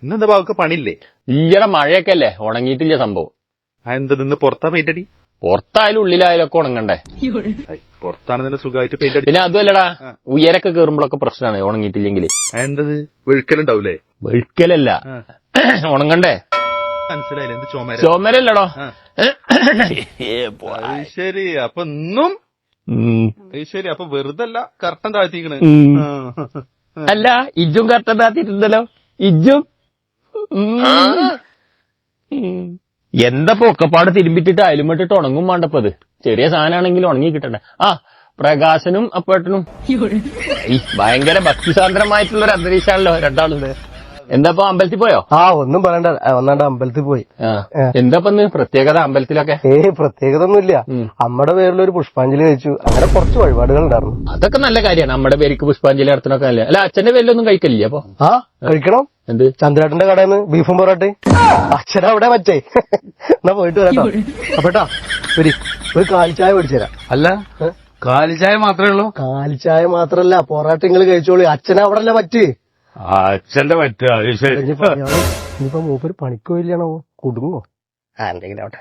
ഇന്നെന്താ ബാബുക്ക് പണിയില്ലേ? ഈയിടെ മഴയൊക്കെ അല്ലേ, ഉണങ്ങിയിട്ടില്ല സംഭവം. എന്താ നിന്ന് പുറത്താ പെയിന്റ് അടി? പുറത്തായാലും ഉള്ളിലായാലും ഒക്കെ ഉണങ്ങണ്ടേ. പുറത്താണ് തന്നെ സുഖമായിട്ട് പെയിന്റ് അടി. പിന്നെ അതുമല്ലടാ, ഉയരൊക്കെ കേറുമ്പോഴൊക്കെ പ്രശ്നമാണ് ഉണങ്ങിയിട്ടില്ലെങ്കിൽ. എന്തത് വെഴുക്കലുണ്ടാവൂലേ? വെഴുക്കലല്ല, ഉണങ്ങണ്ടേ. മനസ്സിലായില്ലേ? എന്ത് ചുമരല്ലടോ. ശരി. അപ്പൊ ഇന്നും ശരി. അപ്പൊ വെറുതല്ല കർട്ടൻ താഴ്ത്തിക്കണ്. അല്ല, ഇജ്ജും കർട്ടൻ താത്തിട്ടുണ്ടല്ലോ. ഇജ്ജും എന്താ ഒക്കപ്പാട് തിരുമ്പിട്ടിട്ട് അയലുമിട്ടിട്ട് ഉണങ്ങും വേണ്ടപ്പത്. ചെറിയ സാധനമാണെങ്കിലും ഉണങ്ങി കിട്ടണ്ടേ. പ്രകാശനും അപ്പേട്ടനും ഭയങ്കര ഭക്തിസാന്ദ്രമായിട്ടുള്ളൊരു അന്തരീക്ഷമാണല്ലോ രണ്ടാളും. എന്താപ്പോ അമ്പലത്തിൽ പോയോ? ഒന്നും പറയണ്ട, ഒന്നാണ്ട് അമ്പലത്തിൽ പോയി. എന്താപ്പന്ന് പ്രത്യേകത അമ്പലത്തിലൊക്കെ? പ്രത്യേകത ഒന്നുമില്ല. അമ്മയുടെ പേരിലൊരു പുഷ്പാഞ്ജലി കഴിച്ചു. അങ്ങനെ കുറച്ച് വഴിപാടുകൾ ഉണ്ടായിരുന്നു. അതൊക്കെ നല്ല കാര്യമാണ്. നമ്മുടെ പേർക്ക് പുഷ്പാഞ്ജലി നടത്തണൊക്കെ അല്ലേ. അല്ല, അച്ഛന്റെ പേരിലൊന്നും കഴിക്കലില്ലേ അപ്പൊ? കഴിക്കണം. എന്ത്? ചന്ദ്രേട്ടന്റെ കടയിൽ നിന്ന് ബീഫും പൊറോട്ടെ. അച്ഛനാ അവിടെ മറ്റേ. എന്നാ പോയിട്ട് വരാട്ടോ. അപ്പേട്ടാ ഒരു കാലിച്ചായ മേടിച്ചുതരാം. അല്ല, കാലിച്ചായ മാത്രമേ ഉള്ളൂ? കാലിച്ചായ മാത്രല്ല, പൊറോട്ട നിങ്ങൾ കഴിച്ചോളൂ. അച്ഛനാ അവിടെ അല്ലേ പറ്റ്. അച്ഛന്റെ പറ്റുക. ഇനിയിപ്പോ മൂപ്പര് പണിക്കോയില്ലാണോ, കുടുങ്ങോ? എന്തെങ്കിലും ആവട്ടെ.